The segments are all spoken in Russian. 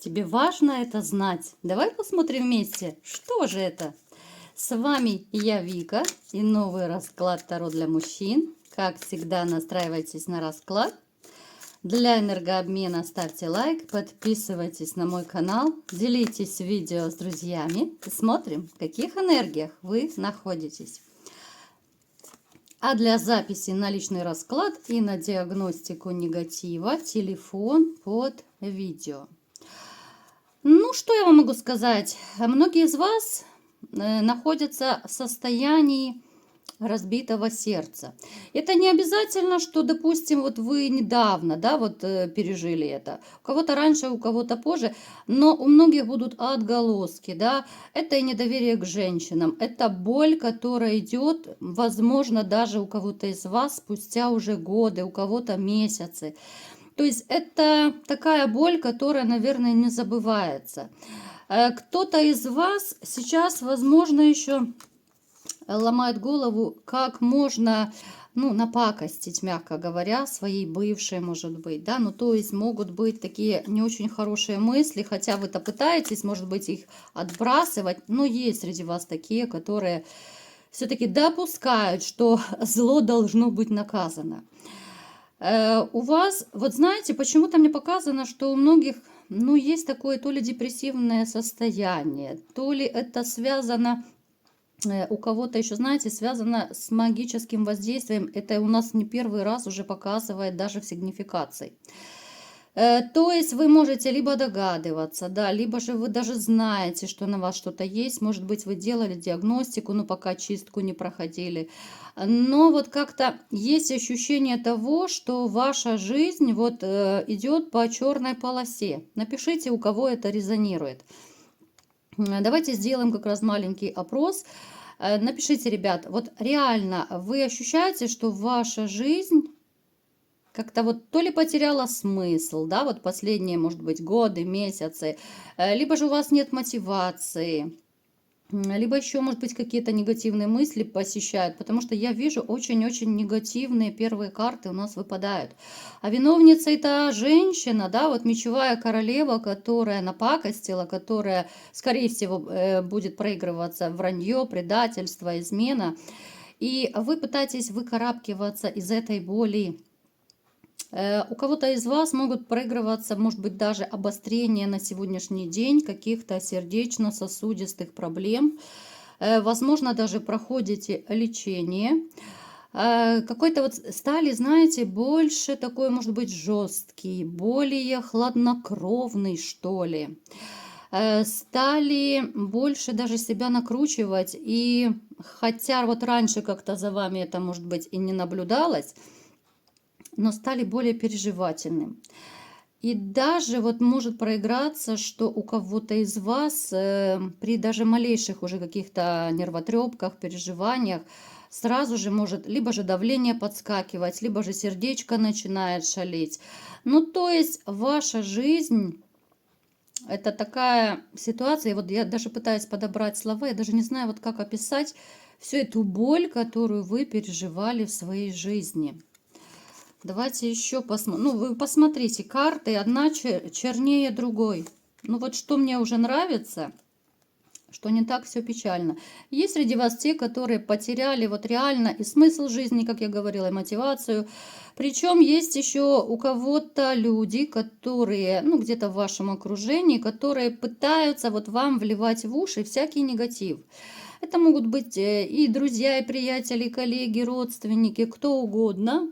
Тебе важно это знать. Давай посмотрим вместе, что же это. С вами я, Вика, и новый расклад Таро для мужчин. Как всегда, настраивайтесь на расклад. Для энергообмена ставьте лайк, подписывайтесь на мой канал, делитесь видео с друзьями и смотрим, в каких энергиях вы находитесь. А для записи на личный расклад и на диагностику негатива телефон под видео. Ну, что я вам могу сказать? Многие из вас находятся в состоянии разбитого сердца. Это не обязательно, что, допустим, вот вы недавно, да, вот пережили это. У кого-то раньше, у кого-то позже, но у многих будут отголоски, да. Это и недоверие к женщинам, это боль, которая идет, возможно, даже у кого-то из вас спустя уже годы, у кого-то месяцы. То есть это такая боль, которая, наверное, не забывается. Кто-то из вас сейчас, возможно, еще ломает голову, как можно, ну, напакостить, мягко говоря, своей бывшей, может быть, да, ну, то есть могут быть такие не очень хорошие мысли, хотя вы-то пытаетесь, может быть, их отбрасывать, но есть среди вас такие, которые все-таки допускают, что зло должно быть наказано. У вас, вот знаете, почему-то мне показано, что у многих, ну, есть такое то ли депрессивное состояние, то ли это связано, у кого-то еще, знаете, связано с магическим воздействием. Это у нас не первый раз уже показывает даже в сигнификации. То есть вы можете либо догадываться, да, либо же вы даже знаете, что на вас что-то есть. Может быть, вы делали диагностику, но пока чистку не проходили. Но вот как-то есть ощущение того, что ваша жизнь вот идет по черной полосе. Напишите, у кого это резонирует. Давайте сделаем как раз маленький опрос. Напишите, ребят, вот реально вы ощущаете, что ваша жизнь как-то вот то ли потеряла смысл, да, вот последние, может быть, годы, месяцы, либо же у вас нет мотивации, либо еще, может быть, какие-то негативные мысли посещают, потому что я вижу очень-очень негативные первые карты у нас выпадают. А виновница это женщина, да, вот мечевая королева, которая напакостила, которая, скорее всего, будет проигрываться вранье, предательство, измена. И вы пытаетесь выкарабкиваться из этой боли. У кого-то из вас могут проигрываться, может быть, даже обострение на сегодняшний день каких-то сердечно-сосудистых проблем. Возможно, даже проходите лечение. Какой-то вот стали, знаете, больше такой, может быть, жесткий, более хладнокровный, что ли. Стали больше даже себя накручивать. И хотя вот раньше как-то за вами это, может быть, и не наблюдалось, но стали более переживательным. И даже вот может проиграться, что у кого-то из вас при даже малейших уже каких-то нервотрепках, переживаниях сразу же может либо же давление подскакивать, либо же сердечко начинает шалить. Ну, то есть ваша жизнь – это такая ситуация, и вот я даже пытаюсь подобрать слова, я даже не знаю, вот как описать всю эту боль, которую вы переживали в своей жизни. Давайте еще посмотрим. Ну, вы посмотрите, карты одна чернее другой. Ну, вот что мне уже нравится, что не так все печально. Есть среди вас те, которые потеряли вот реально и смысл жизни, как я говорила, и мотивацию. Причем есть еще у кого-то люди, которые, ну, где-то в вашем окружении, которые пытаются вот вам вливать в уши всякий негатив. Это могут быть и друзья, и приятели, и коллеги, родственники, кто угодно,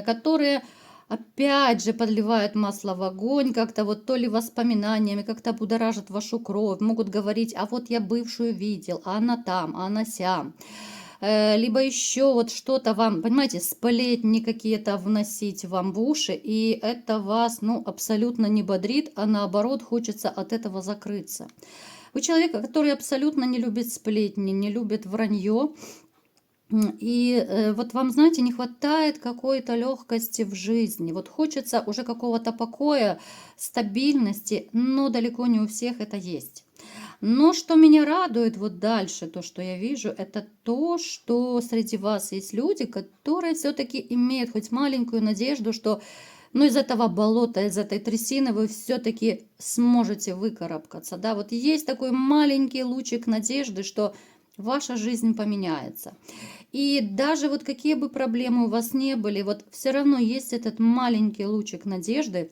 которые опять же подливают масло в огонь, как-то вот то ли воспоминаниями, как-то будоражат вашу кровь, могут говорить, а вот я бывшую видел, а она там, а она сям. Либо еще вот что-то вам, понимаете, сплетни какие-то вносить вам в уши, и это вас, ну, абсолютно не бодрит, а наоборот хочется от этого закрыться. Вы человек, который абсолютно не любит сплетни, не любит вранье. И вот вам, знаете, не хватает какой-то легкости в жизни. Вот хочется уже какого-то покоя, стабильности, но далеко не у всех это есть. Но что меня радует вот дальше, то, что я вижу, это то, что среди вас есть люди, которые все-таки имеют хоть маленькую надежду, что Но из этого болота, из этой трясины вы все-таки сможете выкарабкаться, да. Вот есть такой маленький лучик надежды, что ваша жизнь поменяется. И даже вот какие бы проблемы у вас не были, вот все равно есть этот маленький лучик надежды,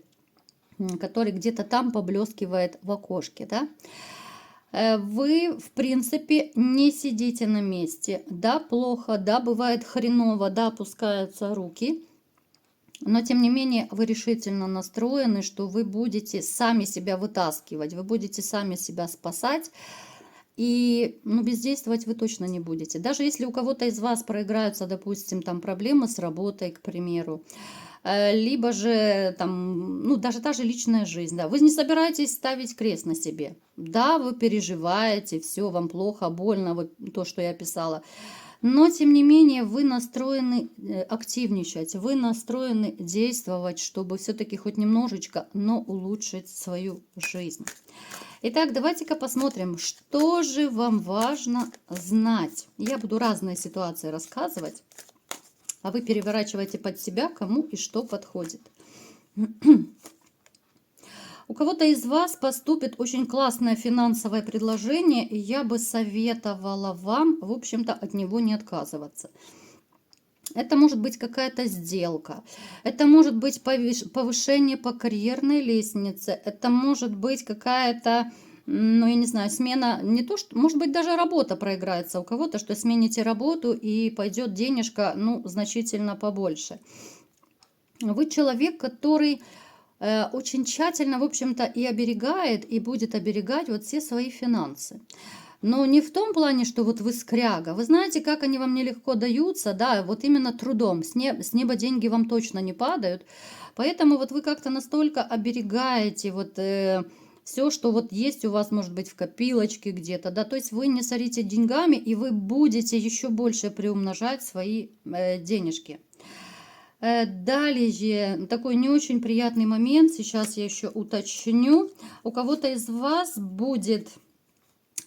который где-то там поблескивает в окошке, да. Вы, в принципе, не сидите на месте. Да, плохо, да, бывает хреново, да, опускаются руки. Но, тем не менее, вы решительно настроены, что вы будете сами себя вытаскивать, вы будете сами себя спасать. И бездействовать вы точно не будете. Даже если у кого-то из вас проиграются, допустим, там проблемы с работой, к примеру, либо же там, даже та же личная жизнь, да, вы не собираетесь ставить крест на себе. Да, вы переживаете, все, вам плохо, больно, вот то, что я писала. Но, тем не менее, вы настроены активничать, вы настроены действовать, чтобы все-таки хоть немножечко, но улучшить свою жизнь. Итак, давайте-ка посмотрим, что же вам важно знать. Я буду разные ситуации рассказывать, а вы переворачивайте под себя, кому и что подходит. У кого-то из вас поступит очень классное финансовое предложение, и я бы советовала вам, в общем-то, от него не отказываться. Это может быть какая-то сделка, это может быть повышение по карьерной лестнице, это может быть какая-то, я не знаю, смена, не то что, может быть, даже работа проиграется у кого-то, что смените работу и пойдет денежка, значительно побольше. Вы человек, который очень тщательно, в общем-то, и оберегает, и будет оберегать вот все свои финансы. Но не в том плане, что вот вы скряга. Вы знаете, как они вам нелегко даются, да, вот именно трудом. С неба деньги вам точно не падают. Поэтому вот вы как-то настолько оберегаете вот все, что вот есть у вас, может быть, в копилочке где-то, да, то есть вы не сорите деньгами, и вы будете еще больше приумножать свои денежки. Далее, такой не очень приятный момент, сейчас я еще уточню. У кого-то из вас будет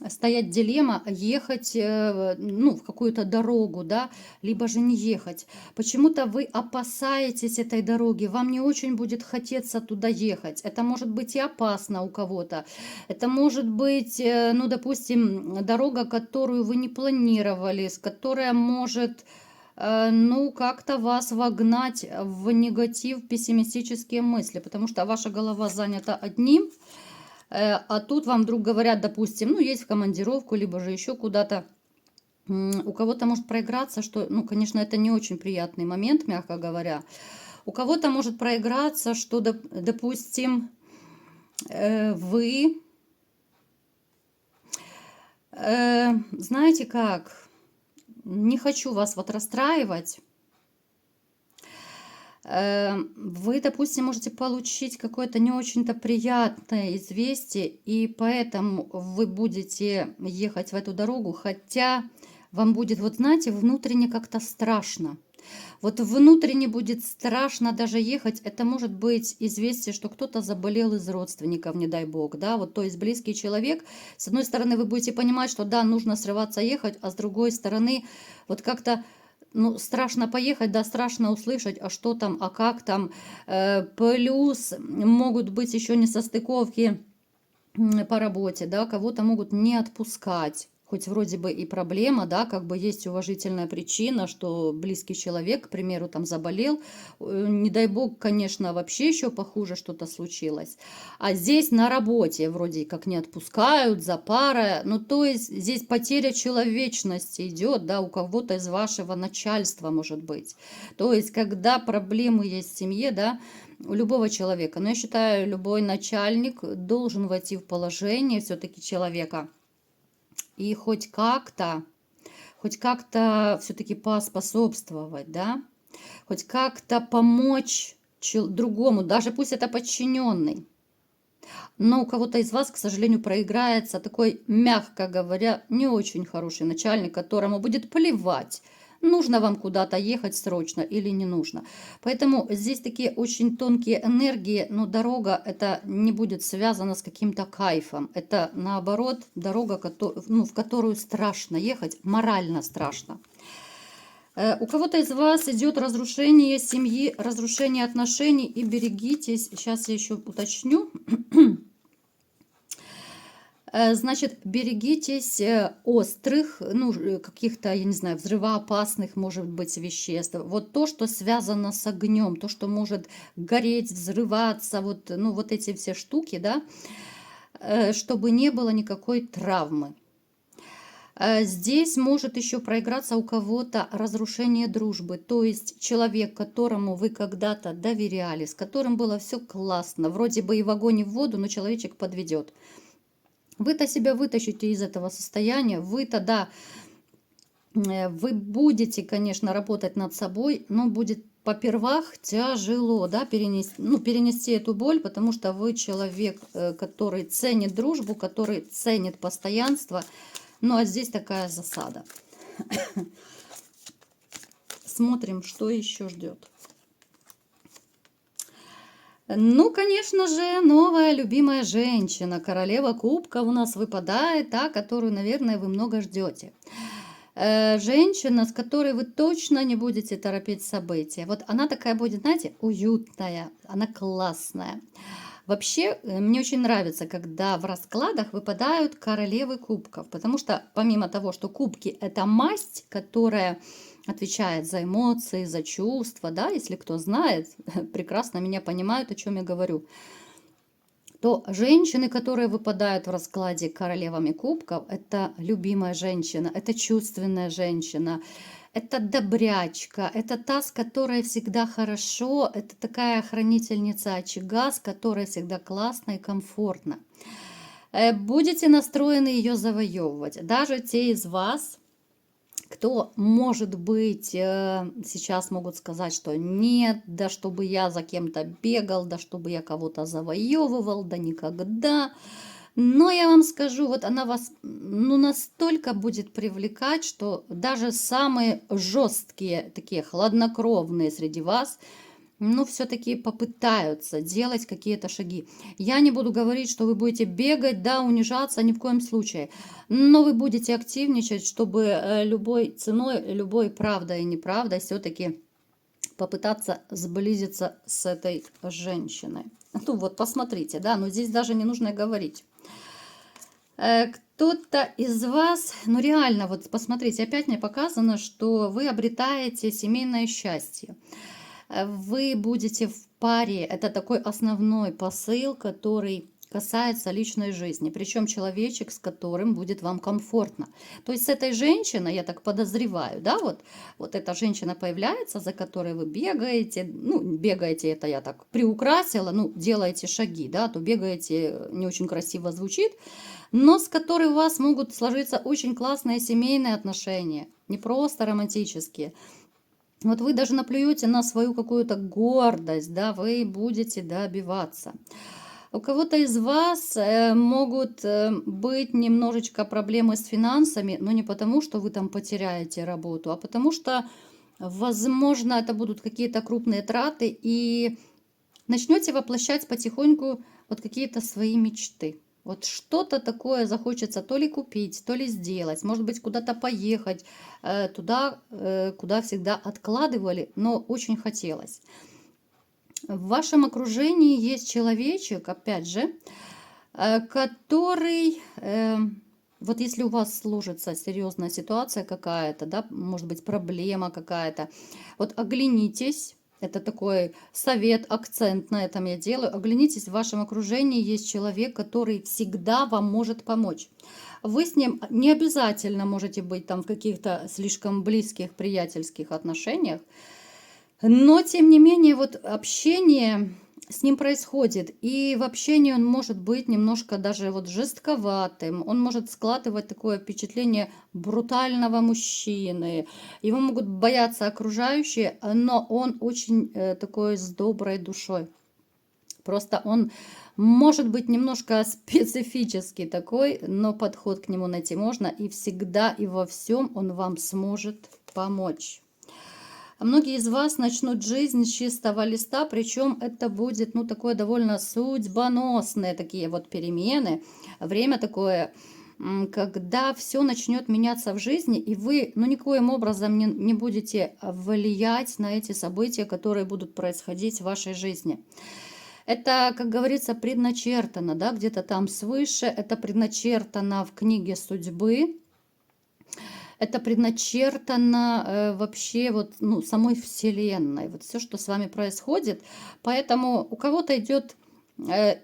стоять дилемма ехать в какую-то дорогу, да, либо же не ехать. Почему-то вы опасаетесь этой дороги, вам не очень будет хотеться туда ехать. Это может быть и опасно у кого-то. Это может быть, допустим, дорога, которую вы не планировали, которая может как-то вас вогнать в негатив, пессимистические мысли, потому что ваша голова занята одним, а тут вам вдруг говорят, допустим, есть в командировку, либо же еще куда-то. У кого-то может проиграться, что, конечно, это не очень приятный момент, мягко говоря. У кого-то может проиграться, что, допустим, вы, знаете как, не хочу вас вот расстраивать, вы, допустим, можете получить какое-то не очень-то приятное известие, и поэтому вы будете ехать в эту дорогу, хотя вам будет, вот знаете, внутренне как-то страшно. Вот внутренне будет страшно даже ехать. Это может быть известие, что кто-то заболел из родственников, не дай бог, да, вот, то есть близкий человек. С одной стороны, вы будете понимать, что да, нужно срываться ехать, а с другой стороны, вот как-то страшно поехать, да, страшно услышать, а что там, а как там. Плюс могут быть еще несостыковки по работе, да, кого-то могут не отпускать. Хоть вроде бы и проблема, да, как бы есть уважительная причина, что близкий человек, к примеру, там заболел, не дай бог, конечно, вообще еще похуже что-то случилось. А здесь на работе вроде как не отпускают, за пара, то есть здесь потеря человечности идет, да, у кого-то из вашего начальства, может быть. То есть, когда проблемы есть в семье, да, у любого человека, но я считаю, любой начальник должен войти в положение все-таки человека, и хоть как-то все-таки поспособствовать, да, хоть как-то помочь другому, даже пусть это подчиненный. Но у кого-то из вас, к сожалению, проиграется такой, мягко говоря, не очень хороший начальник, которому будет плевать, нужно вам куда-то ехать срочно или не нужно. Поэтому здесь такие очень тонкие энергии, но дорога это не будет связана с каким-то кайфом. Это наоборот дорога, в которую страшно ехать, морально страшно. У кого-то из вас идет разрушение семьи, разрушение отношений, и берегитесь, сейчас я еще уточню. Значит, берегитесь острых, ну, каких-то, я не знаю, взрывоопасных, может быть, веществ. Вот то, что связано с огнем, то, что может гореть, взрываться, вот, ну, вот эти все штуки, да, чтобы не было никакой травмы. Здесь может еще проиграться у кого-то разрушение дружбы, то есть человек, которому вы когда-то доверяли, с которым было все классно, вроде бы и в огонь, и в воду, но человечек подведет. Вы-то себя вытащите из этого состояния, вы-то, да, вы будете, конечно, работать над собой, но будет попервах тяжело, да, перенести эту боль, потому что вы человек, который ценит дружбу, который ценит постоянство. Ну, а здесь такая засада. Смотрим, что еще ждет. Ну, конечно же, новая любимая женщина, королева кубков у нас выпадает, та, которую, наверное, вы много ждете. Женщина, с которой вы точно не будете торопить события. Вот она такая будет, знаете, уютная, она классная. Вообще, мне очень нравится, когда в раскладах выпадают королевы кубков, потому что помимо того, что кубки – это масть, которая отвечает за эмоции, за чувства, да, если кто знает, прекрасно меня понимают, о чем я говорю, то женщины, которые выпадают в раскладе королевами кубков, это любимая женщина, это чувственная женщина, это добрячка, это та, с которой всегда хорошо, это такая хранительница очага, с которой всегда классно и комфортно. Будете настроены ее завоевывать. Даже те из вас, кто, может быть, сейчас могут сказать, что нет, да чтобы я за кем-то бегал, да чтобы я кого-то завоевывал, да никогда. Но я вам скажу, вот она вас ну, настолько будет привлекать, что даже самые жесткие, такие хладнокровные среди вас, ну, все-таки попытаются делать какие-то шаги. Я не буду говорить, что вы будете бегать, да, унижаться, ни в коем случае. Но вы будете активничать, чтобы любой ценой, любой правдой и неправдой все-таки попытаться сблизиться с этой женщиной. Ну вот, посмотрите, да, но здесь даже не нужно говорить. Кто-то из вас, ну реально, вот посмотрите, опять мне показано, что вы обретаете семейное счастье. Вы будете в паре, это такой основной посыл, который касается личной жизни, причем человечек, с которым будет вам комфортно. То есть с этой женщиной, я так подозреваю, да, вот эта женщина появляется, за которой вы бегаете, ну, бегаете, это я так приукрасила, ну, делаете шаги, да, то бегаете, не очень красиво звучит, но с которой у вас могут сложиться очень классные семейные отношения, не просто романтические. Вот вы даже наплюете на свою какую-то гордость, да, вы будете добиваться. У кого-то из вас могут быть немножечко проблемы с финансами, но не потому, что вы там потеряете работу, а потому что, возможно, это будут какие-то крупные траты, и начнете воплощать потихоньку вот какие-то свои мечты. Вот что-то такое захочется то ли купить, то ли сделать, может быть, куда-то поехать, туда, куда всегда откладывали, но очень хотелось. В вашем окружении есть человечек, опять же, который, вот если у вас сложится серьезная ситуация какая-то, да, может быть, проблема какая-то, вот оглянитесь. Это такой совет, акцент на этом я делаю. Оглянитесь, в вашем окружении есть человек, который всегда вам может помочь. Вы с ним не обязательно можете быть там в каких-то слишком близких приятельских отношениях, но тем не менее вот общение с ним происходит, и в общении он может быть немножко даже вот жестковатым, он может складывать такое впечатление брутального мужчины, его могут бояться окружающие, но он очень такой с доброй душой. Просто он может быть немножко специфический такой, но подход к нему найти можно, и всегда и во всем он вам сможет помочь. Многие из вас начнут жизнь с чистого листа, причем это будет, ну, такое довольно судьбоносные такие вот перемены. Время такое когда все начнет меняться в жизни, и вы, ну, никоим образом не будете влиять на эти события, которые будут происходить в вашей жизни. Это, как говорится, предначертано, да, где-то там свыше, это предначертано в книге судьбы, это предначертано вообще вот, ну, самой Вселенной, вот все, что с вами происходит. Поэтому у кого-то идет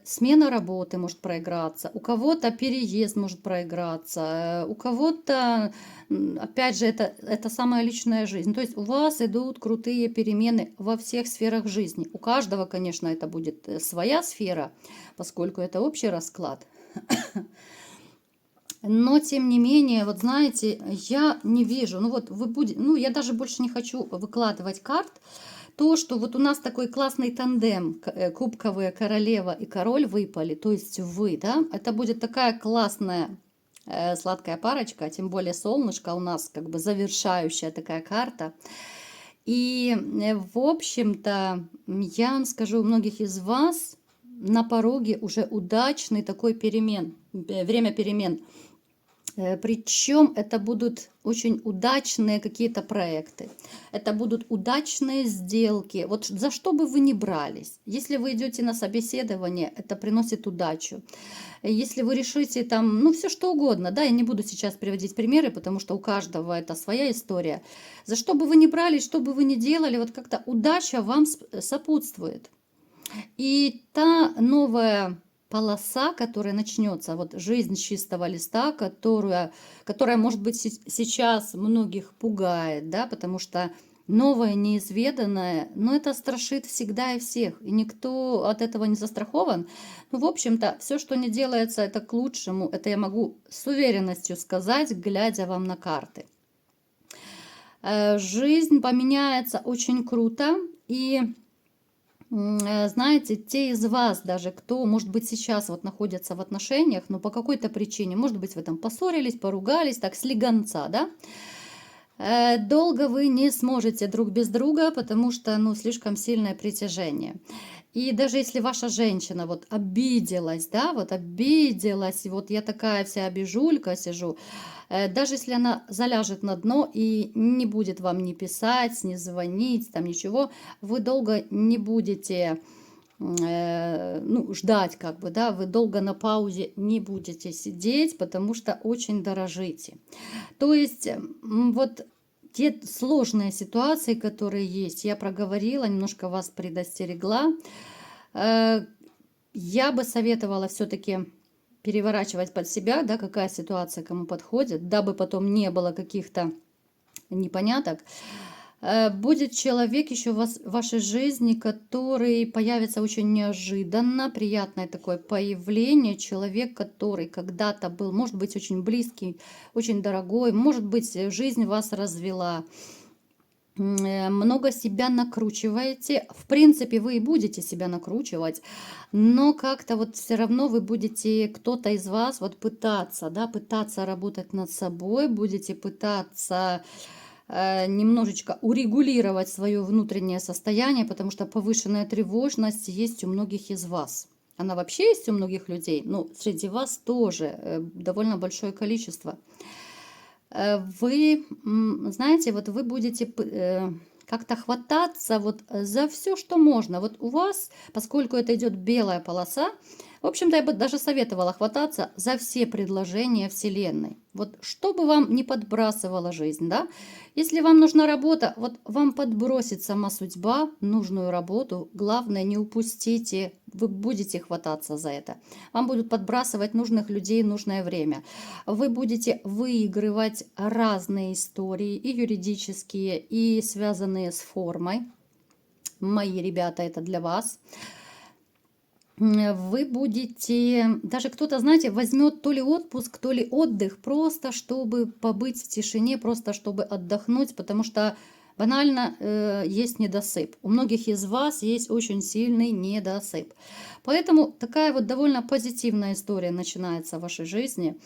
смена работы может проиграться, у кого-то переезд может проиграться, у кого-то, опять же, это самая личная жизнь. То есть у вас идут крутые перемены во всех сферах жизни. У каждого, конечно, это будет своя сфера, поскольку это общий расклад. Но, тем не менее, вот знаете, я не вижу, ну вот вы будете, ну я даже больше не хочу выкладывать карт, то, что вот у нас такой классный тандем, кубковые королева и король выпали, то есть вы, да, это будет такая классная сладкая парочка, тем более солнышко у нас как бы завершающая такая карта. И, в общем-то, я вам скажу, у многих из вас на пороге уже удачный такой перемен, время перемен. Причем это будут очень удачные какие-то проекты, это будут удачные сделки. Вот за что бы вы ни брались, если вы идете на собеседование, это приносит удачу. Если вы решите там, ну, все что угодно, да, я не буду сейчас приводить примеры, потому что у каждого это своя история. За что бы вы ни брались, что бы вы ни делали, вот как-то удача вам сопутствует. И та новая полоса, которая начнется, вот жизнь с чистого листа, которая может быть, сейчас многих пугает, да, потому что новое, неизведанное, но это страшит всегда и всех, и никто от этого не застрахован. Ну, в общем-то, все, что не делается, это к лучшему, это я могу с уверенностью сказать, глядя вам на карты. Жизнь поменяется очень круто, и знаете, те из вас даже, кто, может быть, сейчас вот находятся в отношениях, но по какой-то причине, может быть, вы там поссорились, поругались, так, слегонца, да, долго вы не сможете друг без друга, потому что, ну, слишком сильное притяжение. И даже если ваша женщина вот обиделась, да, вот обиделась, и вот я такая вся обижулька сижу, даже если она заляжет на дно и не будет вам ни писать, ни звонить, там ничего, вы долго не будете ну, ждать, как бы, да, вы долго на паузе не будете сидеть, потому что очень дорожите. То есть вот те сложные ситуации, которые есть, я проговорила, немножко вас предостерегла. Я бы советовала все-таки переворачивать под себя, да, какая ситуация кому подходит, дабы потом не было каких-то непоняток. Будет человек еще в вашей жизни, который появится очень неожиданно, приятное такое появление, человек, который когда-то был, может быть, очень близкий, очень дорогой, может быть, жизнь вас развела, много себя накручиваете. В принципе, вы и будете себя накручивать, но как-то вот все равно вы будете, кто-то из вас, вот пытаться, да, пытаться работать над собой, будете пытаться немножечко урегулировать свое внутреннее состояние, потому что повышенная тревожность есть у многих из вас. Она вообще есть у многих людей, но среди вас тоже довольно большое количество. Вы, знаете, вот вы будете как-то хвататься вот за все, что можно. Вот у вас, поскольку это идет белая полоса, в общем-то, я бы даже советовала хвататься за все предложения Вселенной. Вот что бы вам ни подбрасывала жизнь, да? Если вам нужна работа, вот вам подбросит сама судьба нужную работу. Главное, не упустите, вы будете хвататься за это. Вам будут подбрасывать нужных людей в нужное время. Вы будете выигрывать разные истории, и юридические, и связанные с формой. Мои ребята, это для вас. Вы будете, даже кто-то, знаете, возьмет то ли отпуск, то ли отдых, просто чтобы побыть в тишине, просто чтобы отдохнуть, потому что банально есть недосып. У многих из вас есть очень сильный недосып. Поэтому такая вот довольно позитивная история начинается в вашей жизни.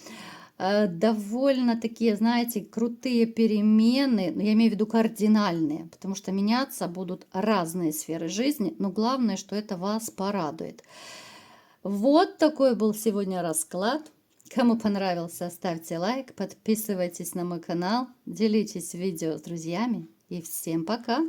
Довольно такие, знаете, крутые перемены, но я имею в виду кардинальные, потому что меняться будут разные сферы жизни, но главное, что это вас порадует. Вот такой был сегодня расклад. Кому понравился, ставьте лайк, подписывайтесь на мой канал, делитесь видео с друзьями и всем пока!